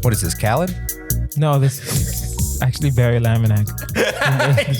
What is this, Khaled? No, this is actually Barry Laminack.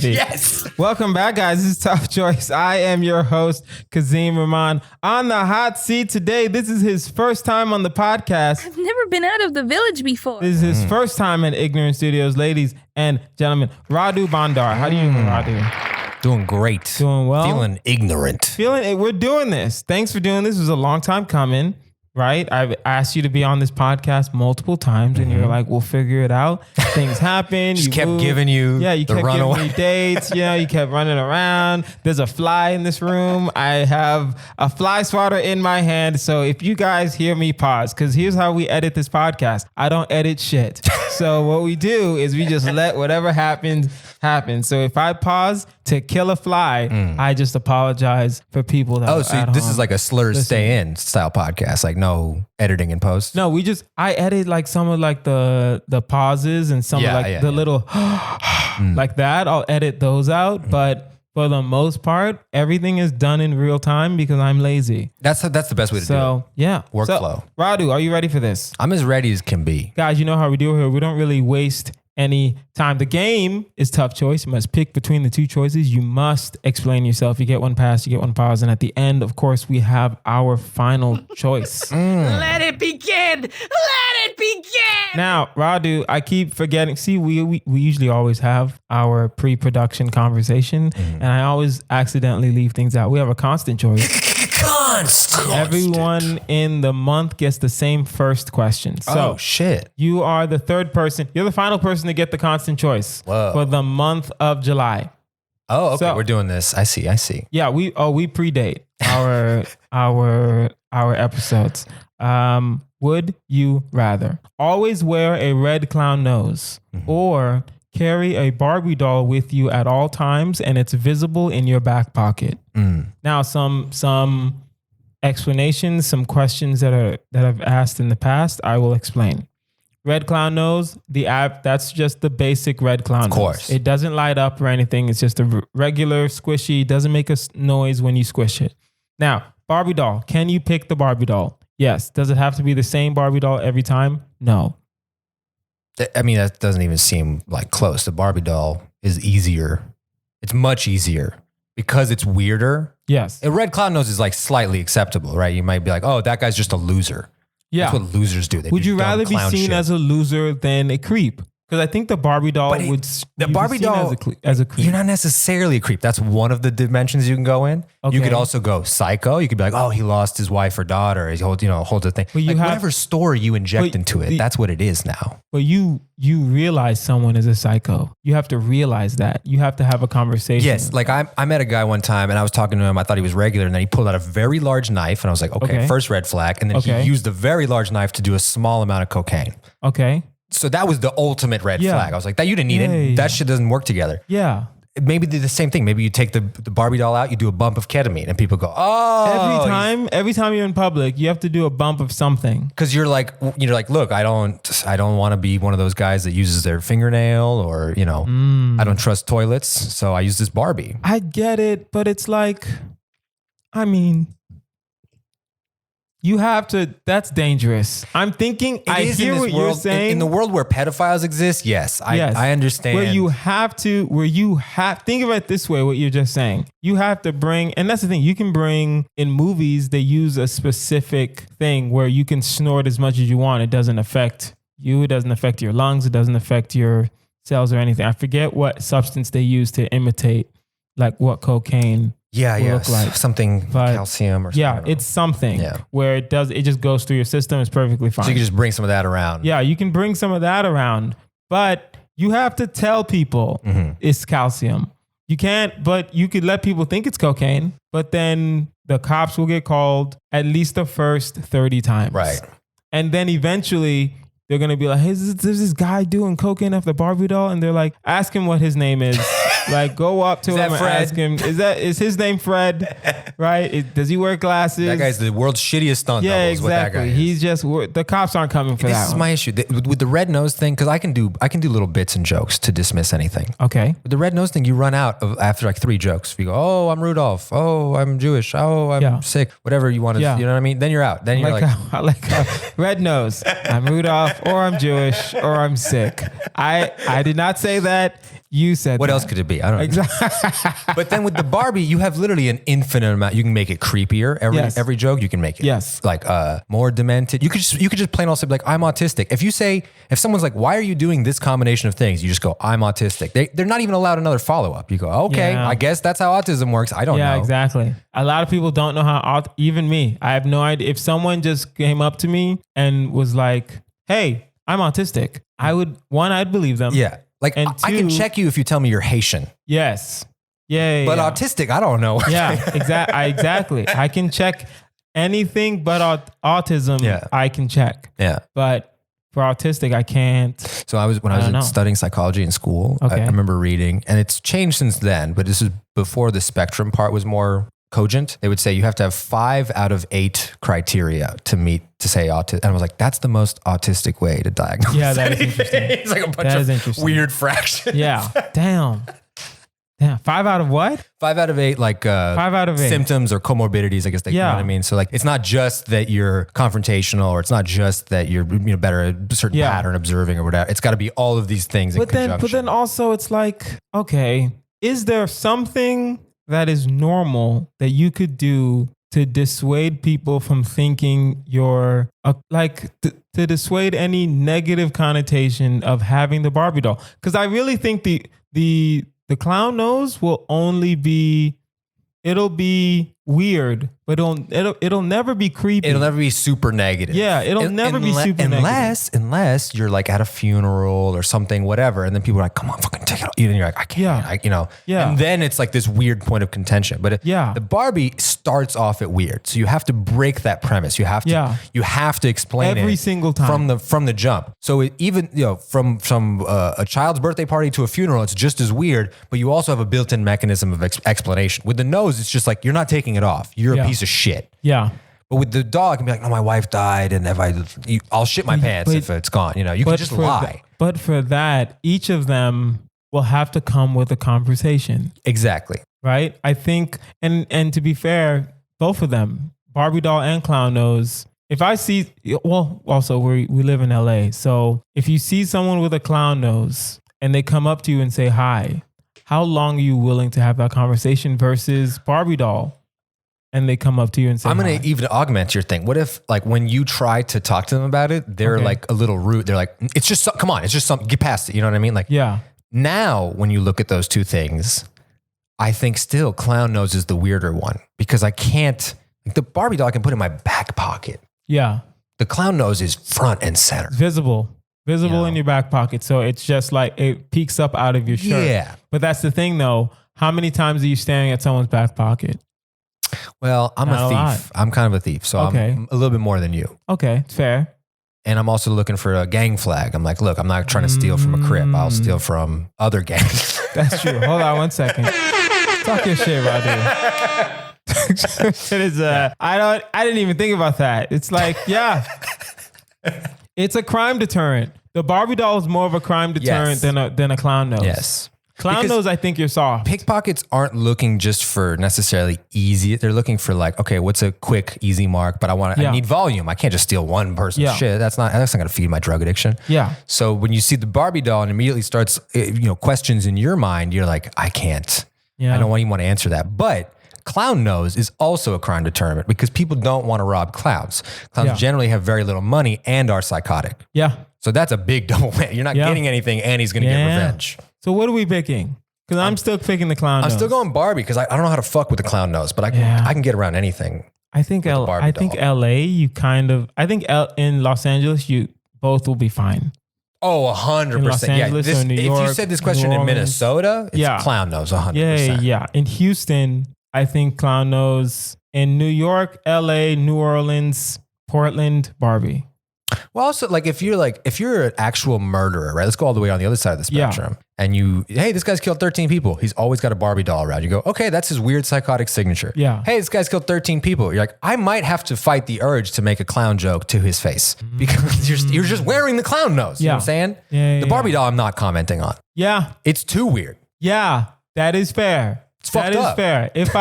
Yes. Welcome back, guys. This is Tough Choice. I am your host, Kazeem Rahman. On the hot seat today, this is his first time on the podcast. I've never been out of the village before. This is his first time at Ignorant Studios. Ladies and gentlemen, Radu Bondar. How do you do, Radu? Doing great. Doing well? Feeling ignorant. Feeling it. We're doing this. Thanks for doing this. It was a long time coming. Right? I've asked you to be on this podcast multiple times and you're like, we'll figure it out. Things happen. Just you kept move. giving you you the kept runaway. giving me dates. You kept running around. There's a fly in this room. I have a fly swatter in my hand. So if you guys hear me pause, because here's how we edit this podcast. I don't edit shit. So what we do is we just let whatever happens happen. So if I pause to kill a fly, I just apologize for people that are So at this home. is like a slur stay in style podcast, like no editing in post. No, I edit like some of like the pauses and some of like the little like that. I'll edit those out, but for the most part, everything is done in real time because I'm lazy. That's the best way to do it. So yeah, Workflow. So, Radu, are you ready for this? I'm as ready as can be. Guys, you know how we do it here. We don't really waste any time. The game is Tough Choice. You must pick between the two choices. You must explain yourself. You get one pass, you get one pause. And at the end, of course, we have our final choice. Let it begin. Let it begin. Now, Radu, I keep forgetting. See, we usually always have our pre-production conversation, and I always accidentally leave things out. We have a constant choice. Everyone in the month gets the same first question. So, shit. you are the third person. You're the final person to get the constant choice for the month of July. Oh, okay. So, we're doing this. I see. Yeah, we predate our episodes. Would you rather always wear a red clown nose or carry a Barbie doll with you at all times and it's visible in your back pocket? Now, some explanations, some questions that I've asked in the past, I will explain. Red clown nose, that's just the basic red clown nose. Of course. It doesn't light up or anything. It's just a regular squishy. Doesn't make a noise when you squish it. Now, Barbie doll. Can you pick the Barbie doll? Yes. Does it have to be the same Barbie doll every time? No. I mean, that doesn't even seem like close. The Barbie doll is easier. It's much easier because it's weirder. Yes. A red clown nose is like slightly acceptable, right? You might be like, oh, that guy's just a loser. Yeah. That's what losers do. Would you rather be seen as a loser than a creep? Because I think the Barbie doll The Barbie doll as a creep. You're not necessarily a creep. That's one of the dimensions you can go in. Okay. You could also go psycho. You could be like, oh, he lost his wife or daughter. He holds a thing. But you whatever story you inject into it, that's what it is now. But you realize someone is a psycho. You have to realize that. You have to have a conversation. Yes. Like I met a guy one time and I was talking to him. I thought he was regular. And then he pulled out a very large knife. And I was like, okay. First red flag. And then he used a very large knife to do a small amount of cocaine. Okay. So that was the ultimate red flag. I was like, that you didn't need it. That shit doesn't work together. Yeah. Maybe do the same thing. Maybe you take the Barbie doll out, you do a bump of ketamine, and people go, oh. Every time you're in public, you have to do a bump of something. Because you're like, look, I don't want to be one of those guys that uses their fingernail or, I don't trust toilets. So I use this Barbie. I get it, but it's like, I mean, you have to, that's dangerous. I'm thinking, I hear what you're saying. In the world where pedophiles exist, yes, I understand. Think of it this way, what you're just saying. You have to bring, and that's the thing, you can bring, in movies, they use a specific thing where you can snort as much as you want. It doesn't affect you. It doesn't affect your lungs. It doesn't affect your cells or anything. I forget what substance they use to imitate like what cocaine look like. Something calcium or something. Yeah, it's something where it just goes through your system. It's perfectly fine. So you can just bring some of that around. Yeah, you can bring some of that around, but you have to tell people it's calcium. You can't, but you could let people think it's cocaine, but then the cops will get called at least the first 30 times. Right. And then eventually they're going to be like, hey, there's this guy doing cocaine off the Barbie doll. And they're like, ask him what his name is. Like, go up to him and ask him, is his name Fred? Right? Does he wear glasses? That guy's the world's shittiest stunt double. Exactly. What that guy is. He's just, the cops aren't coming for that. This is my issue with the red nose thing, because I can do little bits and jokes to dismiss anything. Okay. With the red nose thing, you run out of after like 3 jokes. If you go, oh, I'm Rudolph. Oh, I'm Jewish. Oh, I'm sick. Whatever you want to, you know what I mean? Then you're out. Then you're I like red nose. I'm Rudolph, or I'm Jewish, or I'm sick. I did not say that. You said what that. else could it be? I don't know. Exactly. But then with the Barbie, you have literally an infinite amount. You can make it creepier. Every joke you can make it. Like more demented. You could just plain old say like, I'm autistic. If someone's like, why are you doing this combination of things? You just go, I'm autistic. They're not even allowed another follow up. You go, okay, I guess that's how autism works. I don't know. Yeah, exactly. A lot of people don't know how, even me, I have no idea. If someone just came up to me and was like, hey, I'm autistic, I'd believe them. Yeah. Like, and 2, I can check you if you tell me you're Haitian. Yes. Yeah. But autistic, I don't know. Yeah, exactly. I can check anything but autism. Yeah. I can check. Yeah. But for autistic, I can't. So I was studying psychology in school. Okay. I remember reading, and it's changed since then, but this is before the spectrum part was more cogent. They would say you have to have 5 out of 8 criteria to say autism. And I was like, that's the most autistic way to diagnose. Yeah, that is interesting. It's like a bunch of weird fractions. Yeah. Damn. 5 out of what? 5 out of 8, like 5 out of 8 symptoms or comorbidities, I guess you know what I mean. So like, it's not just that you're confrontational, or it's not just that you're better at a certain pattern observing or whatever. It's got to be all of these things in conjunction. But then also it's like, okay, is there something that is normal that you could do to dissuade people from thinking you're to dissuade any negative connotation of having the Barbie doll? Because I really think the clown nose will only be, it'll be weird, but it'll never be creepy. It'll never be super negative. Yeah, it'll never be super negative. Unless you're like at a funeral or something, whatever, and then people are like, come on, fucking take it off. And you're like, I can't, Yeah. And then it's like this weird point of contention. But the Barbie starts off at weird. So you have to break that premise. You have to explain every it single time from the jump. So even from a child's birthday party to a funeral, it's just as weird, but you also have a built-in mechanism of explanation. With the nose, it's just like, you're not taking it off. You're a piece of shit. Yeah. But with the dog, I can be like, no, my wife died, and I'll shit my pants if it's gone. You can just lie. But for that, each of them will have to come with a conversation. Exactly. Right? I think, and to be fair, both of them, Barbie doll and clown nose, if I see, also we live in LA. So if you see someone with a clown nose and they come up to you and say hi, how long are you willing to have that conversation versus Barbie doll? And they come up to you and say, I'm going to even augment your thing. What if, like, when you try to talk to them about it, they're like a little rude. They're like, it's just, come on, it's just something, get past it. You know what I mean? Like, now when you look at those two things, I think still clown nose is the weirder one, because I can't, like, the Barbie doll I can put in my back pocket. Yeah. The clown nose is front and center. It's visible in your back pocket. So it's just like, it peeks up out of your shirt. Yeah. But that's the thing though. How many times are you staring at someone's back pocket? Well, I'm a thief. I'm kind of a thief. So I'm a little bit more than you. Okay, fair. And I'm also looking for a gang flag. I'm like, look, I'm not trying to steal from a crib. I'll steal from other gangs. That's true. Hold on 1 second. Talk your shit, Radu. It is, I didn't even think about that. It's like, it's a crime deterrent. The Barbie doll is more of a crime deterrent than a clown nose. Yes. Clown nose, I think you're soft. Pickpockets aren't looking just for necessarily easy. They're looking for like, okay, what's a quick, easy mark? But I need volume. I can't just steal one person's shit. That's not going to feed my drug addiction. Yeah. So when you see the Barbie doll and immediately starts, questions in your mind, you're like, I can't. Yeah. I don't even want to answer that. But clown nose is also a crime deterrent because people don't want to rob clowns. Clowns generally have very little money and are psychotic. Yeah. So that's a big double win. You're not getting anything, and he's going to get revenge. So what are we picking? Because I'm still picking the clown nose. I'm still going Barbie because I don't know how to fuck with the clown nose, but I can get around anything. I think LA, in Los Angeles, you both will be fine. Oh, 100%. If you said this question in Minnesota, it's clown nose, 100%. Yeah. In Houston, I think clown nose. In New York, LA, New Orleans, Portland, Barbie. Well, also like if you're an actual murderer, right? Let's go all the way on the other side of the spectrum. And hey, this guy's killed 13 people. He's always got a Barbie doll around. You go, okay, that's his weird psychotic signature. Yeah. Hey, this guy's killed 13 people. You're like, I might have to fight the urge to make a clown joke to his face because you're just wearing the clown nose. You know what I'm saying? Yeah, the Barbie doll I'm not commenting on. Yeah. It's too weird. Yeah, that is fair. That is fair. If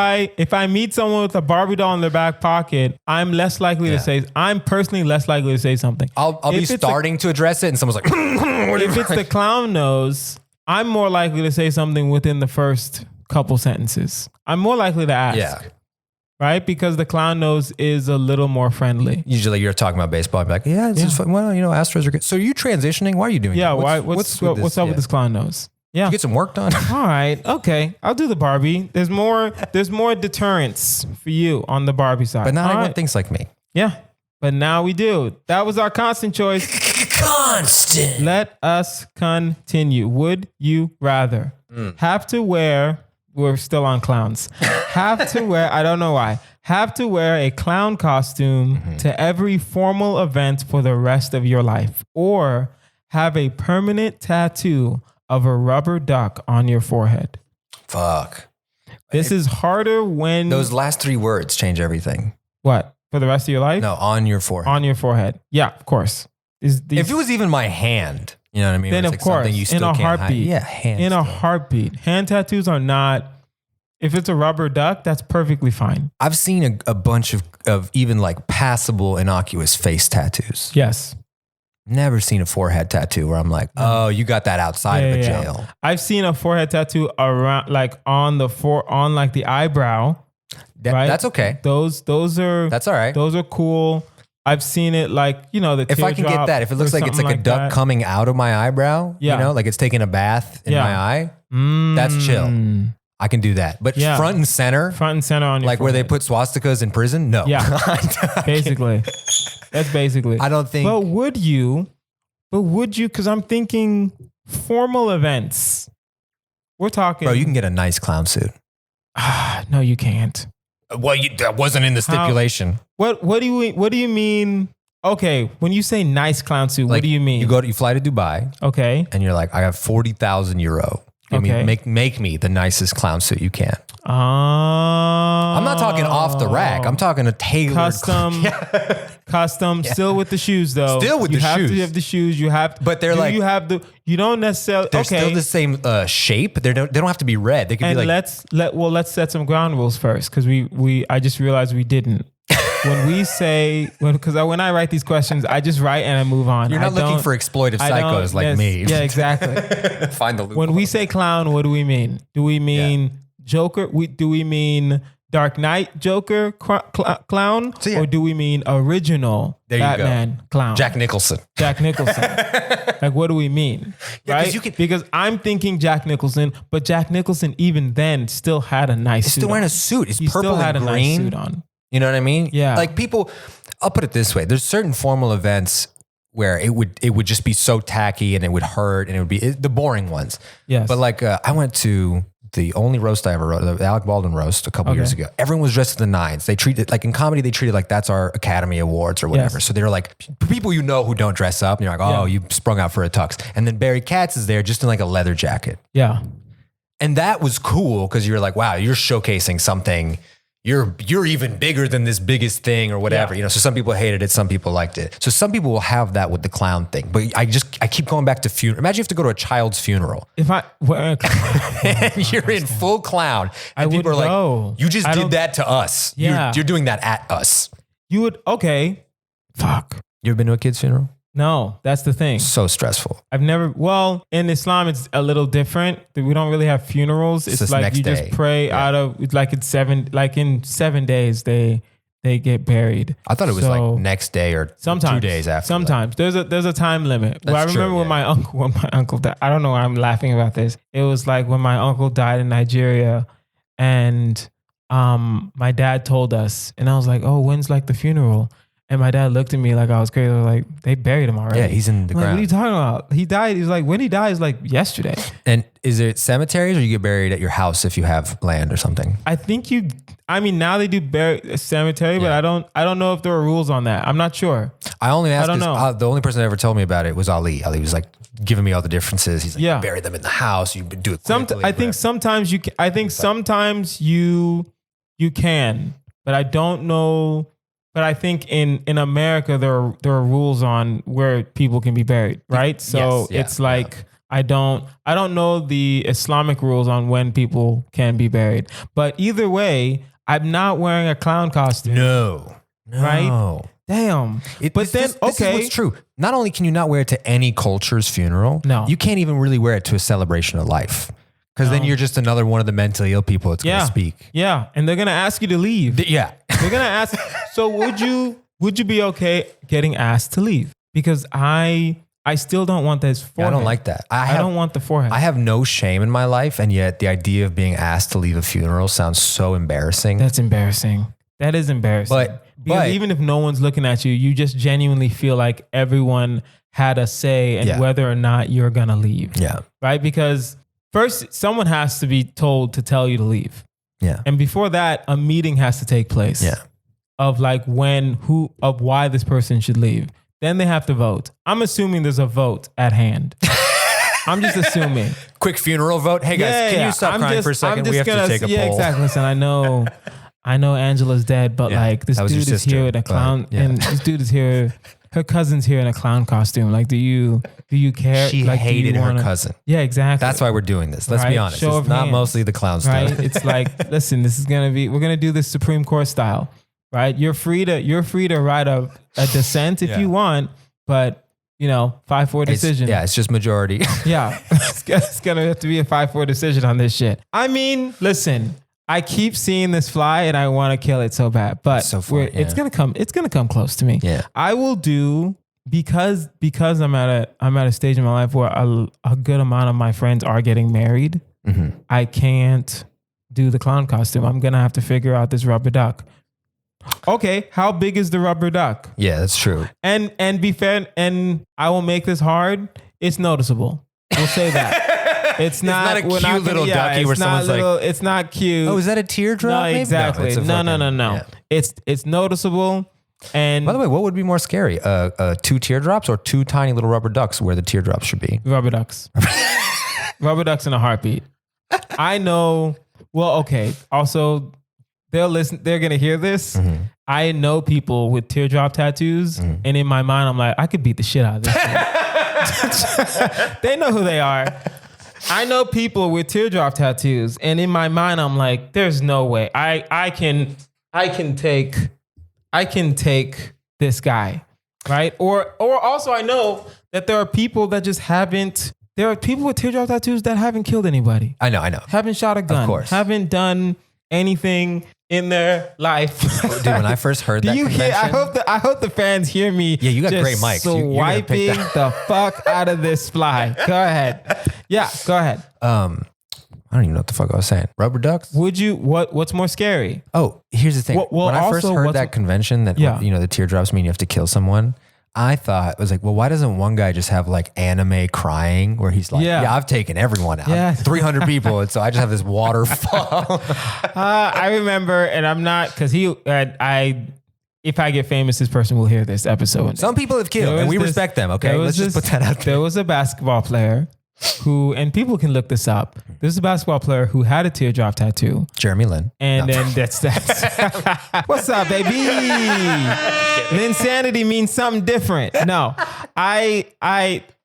I meet someone with a Barbie doll in their back pocket, I'm personally less likely to say something. I'll be starting to address it and someone's like, if it's the clown nose, I'm more likely to say something within the first couple sentences. I'm more likely to ask. Yeah. Right? Because the clown nose is a little more friendly. Usually you're talking about baseball. I'm like, it's just fun. Well, Astros are good. So are you transitioning? Why are you doing that? What's up with this clown nose? Yeah. Did you get some work done? All right. Okay. I'll do the Barbie. There's more deterrence for you on the Barbie side. But not everyone thinks like me. Yeah. But now we do. That was our constant choice. Constant. Let us continue. Would you rather have to wear, we're still on clowns, have to wear, I don't know why, have to wear a clown costume to every formal event for the rest of your life, or have a permanent tattoo of a rubber duck on your forehead? Fuck. This is harder when... Those last 3 words change everything. What? For the rest of your life? No, on your forehead. On your forehead. Yeah, of course. If it was even my hand, you know what I mean? Then it's of course, you still in a can't heartbeat. Hide. Yeah, hand. In a heartbeat. Hand tattoos are not... If it's a rubber duck, that's perfectly fine. I've seen a bunch of even like passable, innocuous face tattoos. Yes. Never seen a forehead tattoo where I'm like, oh, you got that outside of a jail. I've seen a forehead tattoo around, like on like the eyebrow. Right? That's okay. That's all right. Those are cool. I've seen it like, the if I can get that, if it looks like it's like a duck coming out of my eyebrow, like it's taking a bath in my eye, that's chill. I can do that. But front and center on your like forehead. where they put swastikas in prison? No. Yeah. Basically. That's basically. I don't think. But would you, because I'm thinking formal events. We're talking. Bro, you can get a nice clown suit. No, you can't. Well, that wasn't in the stipulation. What do you mean? Okay, when you say nice clown suit, what do you mean? You fly to Dubai. Okay. And you're like, I have 40,000 euro. Make me the nicest clown suit you can. I'm not talking off the rack. I'm talking a tailored custom. Still with the shoes though. Still with the shoes. You have to have the shoes. You have. But they're like. You don't necessarily. They're still the same shape. They don't have to be red. They can be like. Let's set some ground rules first because I just realized we didn't. When I write these questions, I just write and I move on. You're not looking for exploitive psychos like me. Yeah, exactly. Find the loophole. When we say clown, what do we mean? Do we mean Joker? Do we mean Dark Knight Joker clown? Or do we mean original Batman clown? Jack Nicholson. Like, what do we mean? Right? Because I'm thinking Jack Nicholson, but Jack Nicholson even then still had a nice suit. He's still wearing a suit. He's purple still had and a green. nice suit on. You know what I mean? Yeah. Like people, I'll put it this way. There's certain formal events where it would just be so tacky and it would hurt and it would be the boring ones. Yes. But like I went to the only roast I ever wrote, the Alec Baldwin roast a couple years ago. Everyone was dressed to the nines. They treated like in comedy, they treated like that's our Academy Awards or whatever. Yes. So they're like people who don't dress up and you're like, oh, you sprung out for a tux. And then Barry Katz is there just in like a leather jacket. Yeah. And that was cool because you're like, wow, you're showcasing something. You're even bigger than this biggest thing or whatever, So some people hated it, some people liked it. So some people will have that with the clown thing. But I keep going back to funeral. Imagine you have to go to a child's funeral. And you're in full clown. And people are like, you just did that to us. Yeah. You're doing that at us. You would, okay. Fuck. You ever been to a kid's funeral? No, that's the thing. So stressful. In Islam, it's a little different. We don't really have funerals. It's like you just pray out of, in 7 days, they get buried. I thought it was like next day or 2 days after. Sometimes there's a time limit. I remember when my uncle died. I don't know why I'm laughing about this. It was like when my uncle died in Nigeria and my dad told us and I was like, oh, when's like the funeral? And my dad looked at me like I was crazy. I was like, they buried him already. Yeah, he's in the I'm like, ground. what are you talking about? He died. He was like, when he died, is like yesterday. And is it cemeteries or you get buried at your house if you have land or something? I think now they do bury a cemetery, but I don't know if there are rules on that. I'm not sure. I only asked I don't know. The only person that ever told me about it was Ali. Ali was like giving me all the differences. He's like, Yeah. you bury them in the house. You do it quickly. I think sometimes you can. I think sometimes you can, but I don't know. But I think in America there are rules on where people can be buried, right? So it's like I don't know the Islamic rules on when people can be buried. But either way, I'm not wearing a clown costume. No. Right? Damn. This is what's true. Not only can you not wear it to any culture's funeral, No. you can't even really wear it to a celebration of life. Because then you're just another one of the mentally ill people that's going to speak. Yeah, and they're gonna ask you to leave. Yeah. They're gonna ask. So would you be okay getting asked to leave? Because I still don't want this forehead. I don't like that. I don't want the forehead. I have no shame in my life, and yet the idea of being asked to leave a funeral sounds so embarrassing. That's embarrassing. That is embarrassing. Because even if no one's looking at you, you just genuinely feel like everyone had a say in whether or not you're gonna leave. Yeah. Right? Because first, someone has to be told to tell you to leave. Yeah. And before that, a meeting has to take place. Yeah. Of like why this person should leave. Then they have to vote. I'm assuming there's a vote at hand. I'm just assuming. Quick funeral vote. Hey guys, can you stop crying for a second? We have to take a poll. Yeah, exactly. Listen, I know Angela's dead, but like this dude is here in a clown, and this dude is here. Her cousin's here in a clown costume. Like, do you care? She like, hated her cousin. Yeah, exactly. That's why we're doing this. Let's be honest. It's not mostly the clown stuff. Right? It's like, listen, we're gonna do this Supreme Court style, right? You're free to write a dissent if you want, but 5-4 decision. It's just majority. Yeah, it's gonna have to be a 5-4 decision on this shit. I mean, listen. I keep seeing this fly and I want to kill it so bad, but it's gonna come. It's gonna come close to me. Yeah, I will do because I'm at a stage in my life where a good amount of my friends are getting married. Mm-hmm. I can't do the clown costume. I'm gonna have to figure out this rubber duck. Okay, how big is the rubber duck? Yeah, that's true. And be fair, and I will make this hard. It's noticeable. We'll say that. It's not a cute little ducky where someone's like, it's not cute. Oh, is that a teardrop? No, exactly. No. Yeah. It's noticeable. And by the way, what would be more scary? 2 teardrops or 2 tiny little rubber ducks where the teardrops should be? Rubber ducks. Rubber ducks in a heartbeat. I know. Well, okay. Also, they'll listen. They're gonna hear this. Mm-hmm. I know people with teardrop tattoos, and in my mind, I'm like, I could beat the shit out of this. They know who they are. I know people with teardrop tattoos, and in my mind, I'm like, there's no way I can take this guy, right? Or also I know that there are people that just haven't. There are people with teardrop tattoos that haven't killed anybody. I know. Haven't shot a gun. Of course. Haven't done anything in their life. Dude, when I first heard that convention, I hope the fans hear me. Yeah, you got great mics. Swiping the fuck out of this fly. Go ahead. Yeah, go ahead. I don't even know what the fuck I was saying. Rubber ducks? Would you? What's more scary? Oh, here's the thing. When I first heard that convention that the teardrops mean you have to kill someone, I thought, it was like, well, why doesn't one guy just have like anime crying where he's like, yeah I've taken everyone out. Yeah. 300 people. And so I just have this waterfall. I remember, and I'm not, because if I get famous, this person will hear this episode. Some people have killed, and we respect them, okay? Let's just put that out there. There was a basketball player who, and people can look this up. There's a basketball player who had a teardrop tattoo. Jeremy Lin. And then that's what's up, baby? Linsanity means something different. No, they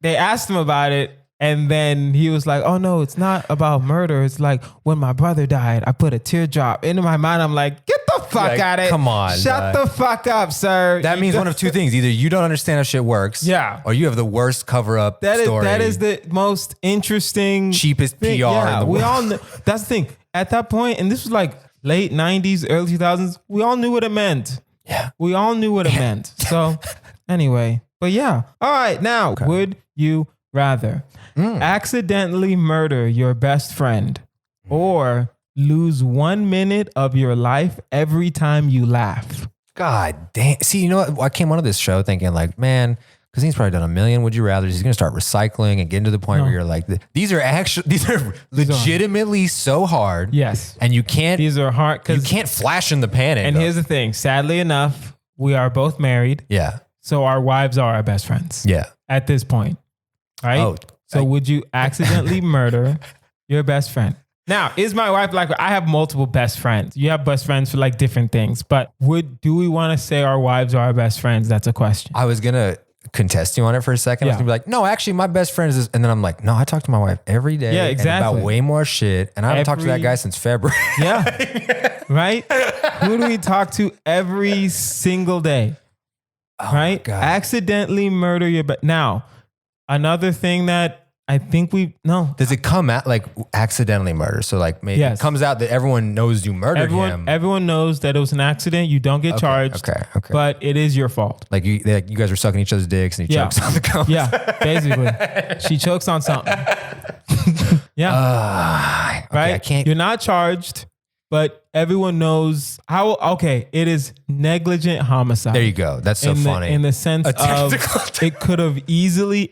asked him about it, and then he was like, "Oh no, it's not about murder. It's like when my brother died, I put a teardrop into my mind. I'm like, get the fuck out of it. Come on, shut the fuck up, sir. That means one of two things: either you don't understand how shit works, or you have the worst cover-up story. That is the most interesting, cheapest PR. Yeah, we all know. That's the thing. At that point, and this was like late 90s, early 2000s, we all knew what it meant. Yeah, we all knew what it meant. So anyway, but yeah. All right, now, would you rather accidentally murder your best friend or lose 1 minute of your life every time you laugh? God damn. See, you know what? I came onto this show thinking like, man, because he's probably done a million would you rather. He's going to start recycling and getting to the point where you're like, these are legitimately so hard. Yes. And you can't. These are hard. You can't flash in the panic. And here's the thing. Sadly enough, we are both married. Yeah. So our wives are our best friends. Yeah. At this point. Right? Oh. So would you accidentally murder your best friend? Now, is my wife like, I have multiple best friends. You have best friends for like different things, but do we want to say our wives are our best friends? That's a question. I was going to contest you on it for a second. I was going to be like, no, actually my best friend is this. And then I'm like, no, I talk to my wife every day. Yeah, exactly. And about way more shit. And I haven't talked to that guy since February. Yeah. Right? Who do we talk to every single day? Oh right? Accidentally murder your Now, another thing that I think does it come out like accidentally murder? So like maybe it comes out that everyone knows you murdered him. Everyone knows that it was an accident. You don't get charged. Okay. But it is your fault. Like you guys were sucking each other's dicks and he chokes on the gums. Yeah, basically. She chokes on something. Yeah. Right? I can't. You're not charged, but everyone knows it is negligent homicide. There you go. That's so funny. In the sense of it could have easily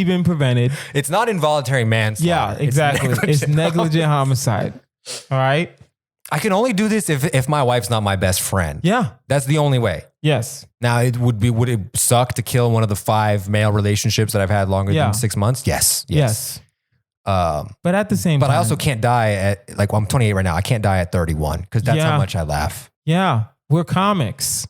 been prevented. It's not involuntary manslaughter. Yeah, exactly. It's negligent homicide. All right. I can only do this if my wife's not my best friend. Yeah. That's the only way. Yes. Now would it suck to kill one of the 5 male relationships that I've had longer than 6 months? Yes. But at the same time, I also can't die at I'm 28 right now. I can't die at 31 because that's how much I laugh. Yeah. We're comics.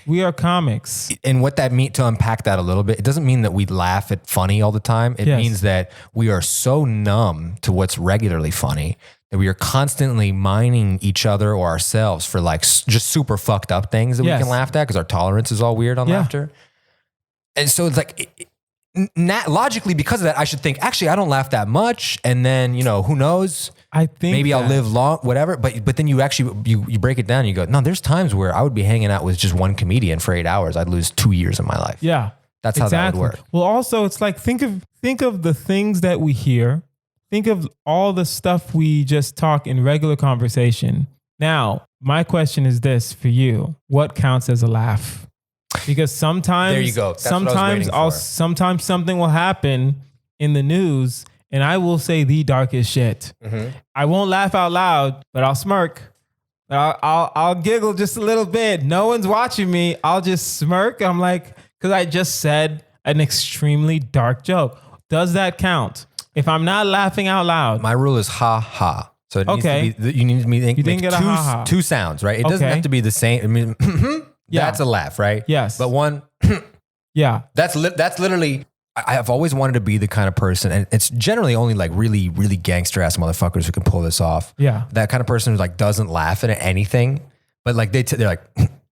We are comics. And what that means, to unpack that a little bit, it doesn't mean that we laugh at funny all the time. It means that we are so numb to what's regularly funny that we are constantly mining each other or ourselves for like just super fucked up things that we can laugh at because our tolerance is all weird on laughter. And so it's like, logically, because of that, I should think, actually, I don't laugh that much. And then, who knows? I think maybe I'll live long, whatever. But then you actually, you break it down and you go, no, there's times where I would be hanging out with just one comedian for 8 hours. I'd lose 2 years of my life. Yeah. That's how that would work. Well, also it's like, think of the things that we hear. Think of all the stuff we just talk in regular conversation. Now, my question is this for you. What counts as a laugh? Because sometimes, there you go. That's sometimes something will happen in the news and I will say the darkest shit. Mm-hmm. I won't laugh out loud, but I'll smirk. I'll giggle just a little bit. No one's watching me. I'll just smirk. I'm like, because I just said an extremely dark joke. Does that count? If I'm not laughing out loud. My rule is ha ha. So it needs to be, you need to make two sounds, right? It doesn't have to be the same. I mean, that's a laugh, right? Yes. But one, that's literally, I've always wanted to be the kind of person, and it's generally only like really, really gangster ass motherfuckers who can pull this off. Yeah. That kind of person who like doesn't laugh at anything, but like they're like,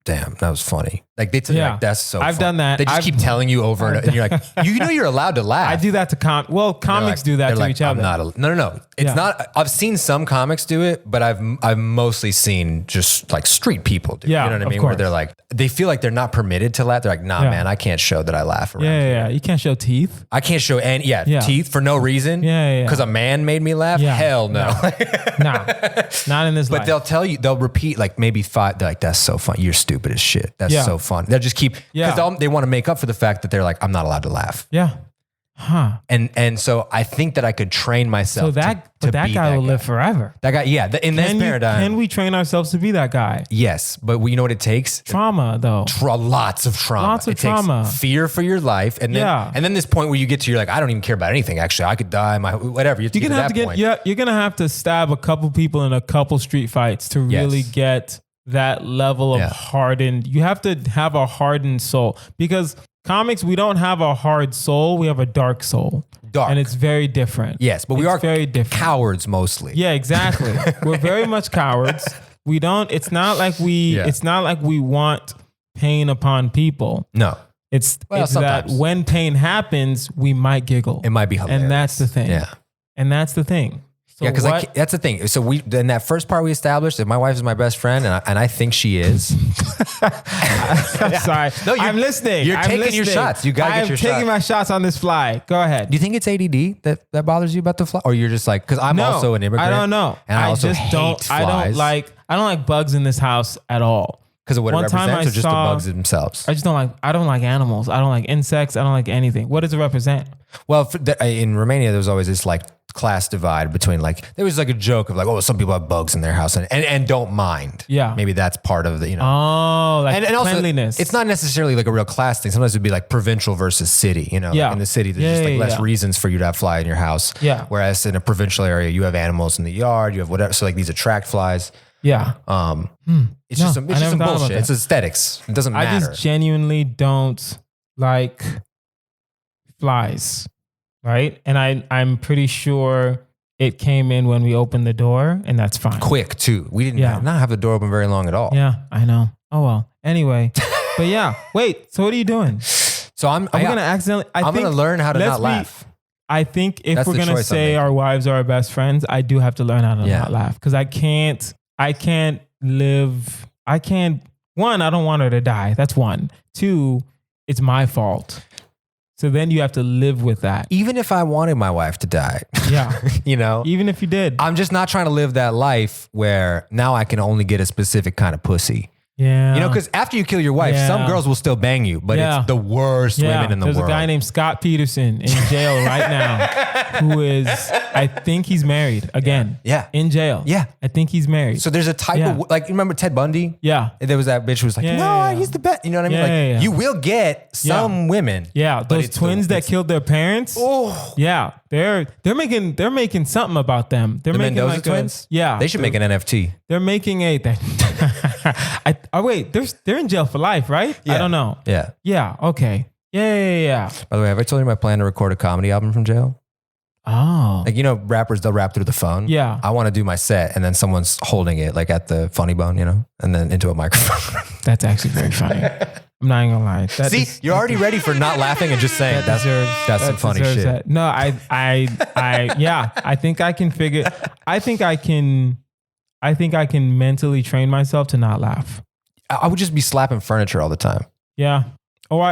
damn, that was funny. Like like, that's so I've done that. They just keep telling you over and you're like, you're allowed to laugh. I do that to comics do that to each other. No. It's not, I've seen some comics do it, but I've mostly seen just like street people do it. You know what I mean? Where they're like, they feel like they're not permitted to laugh. They're like, nah, man, I can't show that I laugh around here. You can't show teeth. I can't show teeth for no reason. Because a man made me laugh. Hell no. Nah, not in this life. But they'll repeat like maybe 5. They're like, that's so fun. You're stupid as shit. That's so fun. They'll just keep, because they want to make up for the fact that they're like, I'm not allowed to laugh. Yeah. Huh. And so I think that I could train myself to that guy will live forever. That guy, in this paradigm. Can we train ourselves to be that guy? Yes, but you know what it takes? Trauma, though. Lots of trauma. It takes fear for your life, and then this point where you get to, you're like, I don't even care about anything. Actually, I could die. Whatever. You're gonna have to stab a couple people in a couple street fights to really get that level of hardened. You have to have a hardened soul, because comics, we don't have a hard soul. We have a dark soul. And it's very different. Yes, but we are very different. Cowards mostly. Yeah, exactly. We're very much cowards. It's not like we want pain upon people. No. It's that when pain happens, we might giggle. It might be hilarious. And that's the thing. Yeah. And that's the thing. So because that's the thing. So in that first part we established that my wife is my best friend, and I think she is. I'm sorry. No, I'm listening. You're taking your shots. You gotta get your shots. I'm taking my shots on this fly. Go ahead. Do you think it's ADD that bothers you about the fly, or you're just like, because I'm also an immigrant. I don't know. And I also hate flies. I don't like bugs in this house at all. Because of what it One time represents, I or just the saw- bugs themselves? I don't like animals. I don't like insects. I don't like anything. What does it represent? Well, in Romania, there was always this like class divide between like, there was like a joke of like, oh, some people have bugs in their house and don't mind. Yeah. Maybe that's part of the, you know. Oh, like And also, cleanliness. it's not necessarily like a real class thing. Sometimes it'd be like provincial versus city, you know. Yeah. Like in the city, there's just like less yeah. reasons for you to have fly in your house. Yeah. Whereas in a provincial area, you have animals in the yard, you have whatever. So like these attract flies. Yeah. It's just I some never thought about bullshit. that. It's aesthetics. It doesn't matter. I just genuinely don't like flies, right? And I'm pretty sure it came in when we opened the door, and that's fine. Quick too. We didn't not have the door open very long at all. Yeah, I know. Oh well. Anyway, but yeah. Wait. So what are you doing? So I'm gonna accidentally. I'm gonna learn how to not laugh. I think if That's we're the gonna choice I'm say making. our wives are our best friends, I do have to learn how to not laugh because I can't live. I can't. One, I don't want her to die. That's one. Two, it's my fault. So then you have to live with that. Even if I wanted my wife to die, Yeah. you know, Even if you did. I'm just not trying to live that life where now I can only get a specific kind of pussy. Yeah. You know, because after you kill your wife, Yeah. some girls will still bang you, but Yeah. it's the worst women in the There's world. a guy named Scott Peterson in jail right now who is, I think he's married again. Yeah. In jail. Yeah. I think he's married. So there's a type Yeah. of, like, you remember Ted Bundy? Yeah. There was that bitch who was like, Yeah, no, yeah, yeah. he's the best. You know what I mean? Yeah, Like, yeah, yeah. you will get some women. Yeah. but Those it's twins that it's- killed their parents. Oh. Yeah. They're making something about them. They're The making Mendoza like twins? yeah. They should make an NFT. They're making a wait, they're in jail for life, right? I Yeah. don't know. Yeah. Yeah. Okay. Yeah. By the way, have I told you my plan to record a comedy album from jail? Oh. Like, you know, rappers, they'll rap through the phone. Yeah. I want to do my set and then someone's holding it like at the funny bone, you know, and then into a microphone. That's actually very funny. I'm not even gonna lie. That See, is- you're already ready for not laughing and just saying that's some that funny deserves shit. that. No, yeah. I think I can figure. I think I can mentally train myself to not laugh. I would just be slapping furniture all the time. Yeah. No.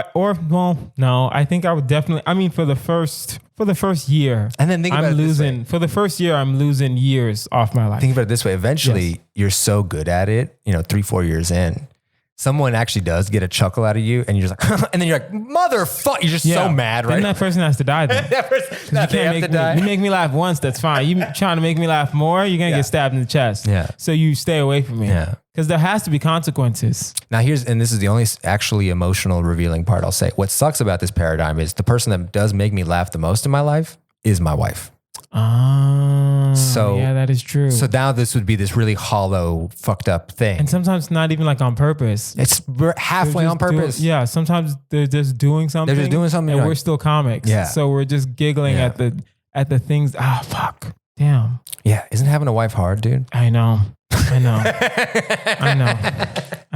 I think I would definitely. I mean, for the first year, And then think about I'm it this way. losing. For the first year, I'm losing years off my life. Think about it this way. Eventually, Yes. you're so good at it, you know, 3-4 years in, someone actually does get a chuckle out of you and you're just like, and then you're like, motherfucker, you're just so mad, right? Then that person has to die. Then. That person- You they can't have to make die. me, you make me laugh once, that's fine. You trying to make me laugh more, you're gonna Yeah. get stabbed in the chest. Yeah. So you stay away from me. Yeah. Because there has to be consequences. Now this is the only actually emotional revealing part I'll say. What sucks about this paradigm is the person that does make me laugh the most in my life is my wife. So- yeah, that is true. So now this would be this really hollow, fucked up thing. and sometimes not even like on purpose. It's halfway They're on just doing- purpose. yeah, sometimes they're just doing something. doing something, and you're we're like- still comics. Yeah. So we're just giggling Yeah. at the things. Ah, fuck. Damn. Yeah. Isn't having a wife hard, dude? I know. I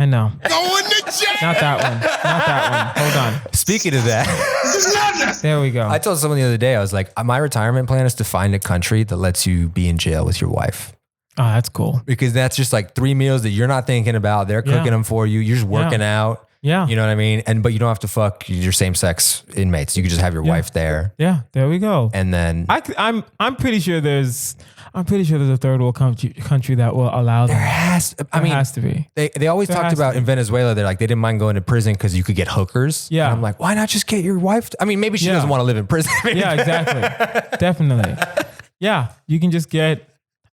know. Going to jail! Not that one. Hold on. Speaking of that, There we go. I told someone the other day, I was like, my retirement plan is to find a country that lets you be in jail with your wife. Oh, that's cool. Because that's just like 3 meals that you're not thinking about. They're cooking Yeah. them for you. You're just working out. Yeah. You know what I mean? But you don't have to fuck your same sex inmates. You could just have your wife there. Yeah. There we go. And then I'm pretty sure there's a third world country that will allow that. there has to be. They always There talked has to about be. in Venezuela, they're like, they didn't mind going to prison because you could get hookers. Yeah. And I'm like, why not just get your wife? I mean, maybe she Yeah. doesn't want to live in prison. Yeah, exactly. Definitely. Yeah, you can just get.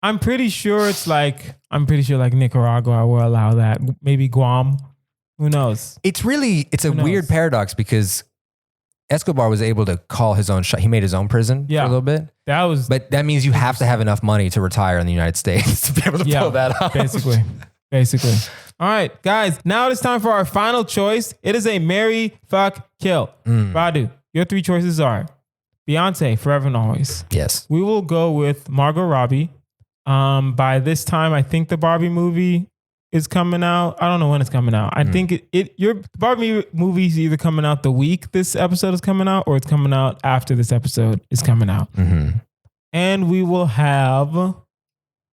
I'm pretty sure like Nicaragua will allow that. Maybe Guam. Who knows? It's a Who knows? weird paradox because Escobar was able to call his own shot. He made his own prison for a little bit. That was But that means you have to have enough money to retire in the United States to be able to pull that off. Basically. All right, guys. Now it is time for our final choice. It is a marry, fuck, kill. Radu, your 3 choices are Beyonce, Forever and Always. Yes. We will go with Margot Robbie. By this time, I think the Barbie movie is coming out. I don't know when it's coming out. I think your Barbie movie is either coming out the week this episode is coming out, or it's coming out after this episode is coming out. Mm-hmm. And we will have,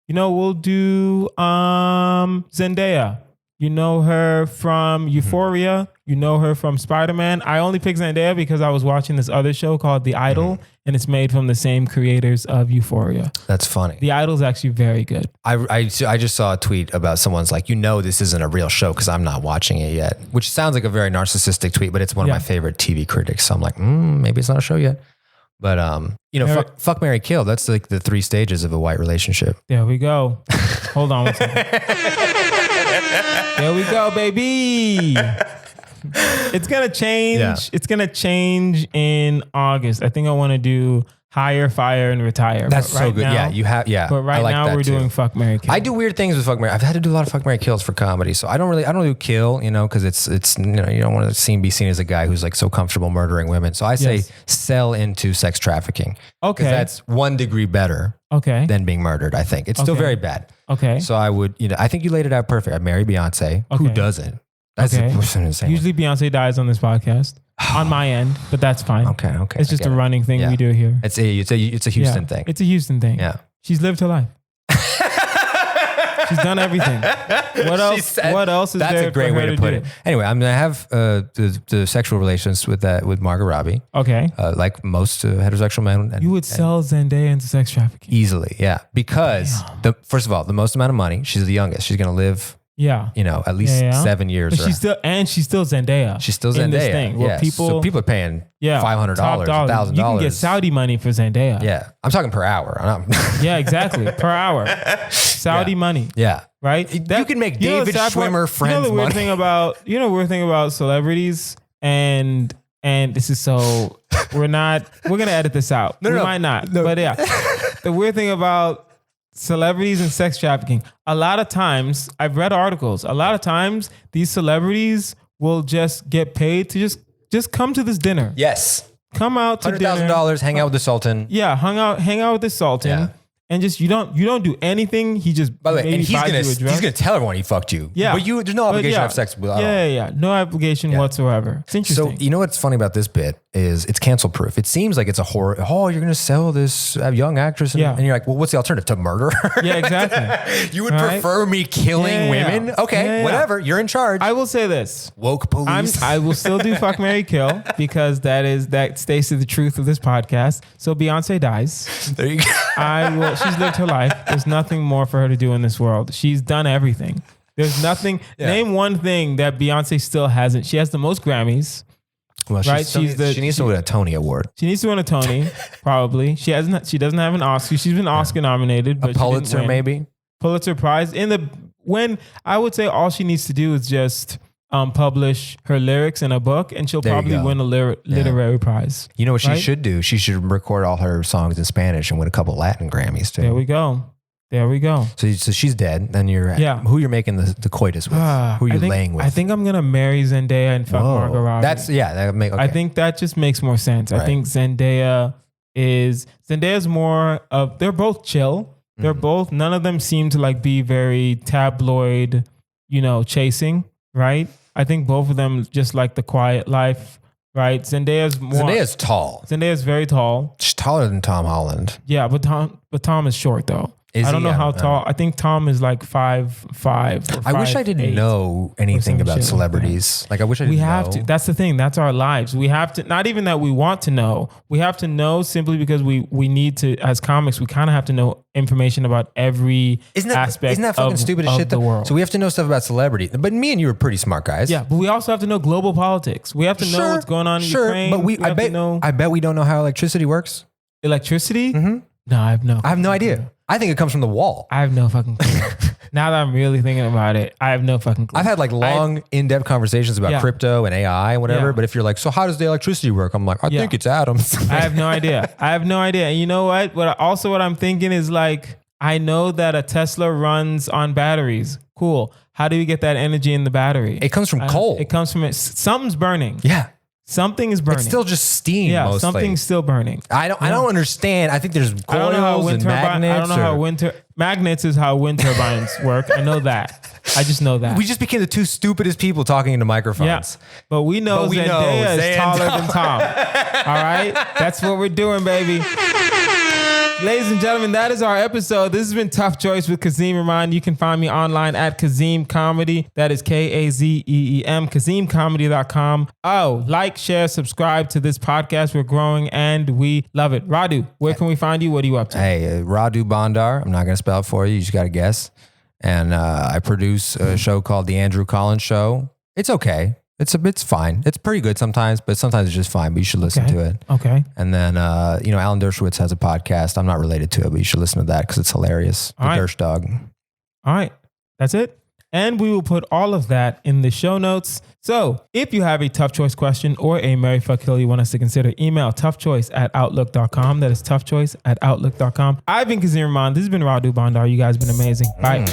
we'll do Zendaya. You know her from Euphoria. You know her from Spider-Man. I only picked Zendaya because I was watching this other show called The Idol, and it's made from the same creators of Euphoria. That's funny. The Idol is actually very good. I just saw a tweet about someone's like, this isn't a real show because I'm not watching it yet, which sounds like a very narcissistic tweet, but it's one of my favorite TV critics. So I'm like, maybe it's not a show yet. But, fuck, marry, kill. That's like the 3 stages of a white relationship. There we go. Hold on one second. There we go, baby. It's going to change. Yeah. It's going to change in August. I think I want to do hire, fire, and retire. That's so good. Now, But right now we're doing fuck, marry, kill. I do weird things with fuck, marry. I've had to do a lot of fuck, marry, kills for comedy. So I don't do kill, because it's you don't want to be seen as a guy who's like so comfortable murdering women. So I say sell into sex trafficking. Okay. That's 1 degree better than being murdered, I think. It's still very bad. Okay. So I would, I think you laid it out perfect. I'd marry Beyonce. Who doesn't? That's insane. Usually Beyonce dies on this podcast. On my end, but that's fine. Okay. It's just a running thing we do here. It's a Houston thing. It's a Houston thing. Yeah. She's lived her life. She's done everything. What else? What else is there? That's a great way to put it. Anyway, I'm gonna have the sexual relations with Margot Robbie. Okay. Like most heterosexual men. You would sell Zendaya into sex trafficking easily, yeah. Because first of all, the most amount of money. She's the youngest. She's gonna live. Yeah, at least 7 years. But she's still Zendaya. She's still Zendaya. In this thing where people are paying $500, $1,000. You can get Saudi money for Zendaya. Yeah, I'm talking per hour. Yeah, exactly, per hour. Saudi money. Yeah, right. You can make David Schwimmer friends. Weird thing about celebrities and this is so we're gonna edit this out. We might not. No. But yeah, the weird thing about celebrities and sex trafficking. A lot of times, I've read articles. A lot of times, these celebrities will just get paid to just come to this dinner. Yes, come out to $100,000. Hang out with the Sultan. Yeah, hang out with the Sultan. Yeah. And just you don't do anything. He just by the way, and he's gonna tell everyone he fucked you. Yeah, but there's no obligation to have sex with. No obligation whatsoever. It's interesting. So what's funny about this bit is it's cancel proof. It seems like it's a horror. Oh, you're gonna sell this young actress, and you're like, well, what's the alternative to murder? Yeah, exactly. You would prefer me killing women? Okay, whatever. You're in charge. I will say this: woke police. I will still do fuck, marry, kill because that stays to the truth of this podcast. So Beyonce dies. There you go. She's lived her life. There's nothing more for her to do in this world. She's done everything. There's nothing. Yeah. Name one thing that Beyonce still hasn't. She has the most Grammys. Well, right? She needs to win a Tony Award. She needs to win a Tony, probably. She doesn't have an Oscar. She's been Oscar nominated, but a Pulitzer maybe. Pulitzer Prize. When I would say all she needs to do is just publish her lyrics in a book, and she'll probably win a literary prize. You know what she should do? She should record all her songs in Spanish and win a couple Latin Grammys too. There we go. So she's dead. Then who you're making the coitus with? Who are you laying with? I think I'm gonna marry Zendaya and fuck Margot Robbie. I think that just makes more sense. Right. I think Zendaya's more of. They're both chill. They're both. None of them seem to be very tabloid, chasing. Right. I think both of them just like the quiet life, right? Zendaya's tall. Zendaya's very tall. She's taller than Tom Holland. Yeah, but Tom is short though. I don't know how tall. I think Tom is like 5'5". I wish I didn't know anything about celebrities. I wish I didn't know. We have to. That's the thing. That's our lives. We have to. Not even that we want to know. We have to know simply because we need to. As comics, we kind of have to know information about every aspect. Isn't that fucking stupid as shit? The world. So we have to know stuff about celebrity. But me and you are pretty smart guys. Yeah, but we also have to know global politics. We have to know what's going on in Ukraine. But I bet we don't know how electricity works. Electricity? Mm-hmm. No, I have no idea. I think it comes from the wall. I have no fucking clue. Now that I'm really thinking about it, I have no fucking clue. I've had long, in-depth conversations about crypto and AI and whatever. But if you're like, so how does the electricity work? I'm like, I think it's atoms. I have no idea. And you know what? What I'm thinking is I know that a Tesla runs on batteries. Cool. How do we get that energy in the battery? It comes from coal. It comes from something's burning. Yeah. Something is burning. It's still just steam. Yeah, mostly. Something's still burning. I don't understand. I think there's coils and magnets. I don't know how magnets is how wind turbines work. I know that. I just know that. We just became the two stupidest people talking into microphones. Yeah, but we know Zendaya is taller than Tom. All right, that's what we're doing, baby. Ladies and gentlemen, that is our episode. This has been Tough Choice with Kazeem Rahman. You can find me online at Kazeem Comedy. That is Kazeem, KazeemComedy.com. Oh, like, share, subscribe to this podcast. We're growing and we love it. Radu, where can we find you? What are you up to? Hey, Radu Bondar. I'm not going to spell it for you. You just got to guess. And I produce a show called The Andrew Collins Show. It's okay. It's fine. It's pretty good sometimes, but sometimes it's just fine. But you should listen to it. Okay. And then Alan Dershowitz has a podcast. I'm not related to it, but you should listen to that because it's hilarious. The Dersh Dog. All right. That's it. And we will put all of that in the show notes. So if you have a tough choice question or a Mary Fuck Kill you want us to consider, email toughchoice@outlook.com. That is toughchoice@outlook.com. I've been Kazeem Rahman. This has been Radu Bondar. You guys have been amazing. Bye.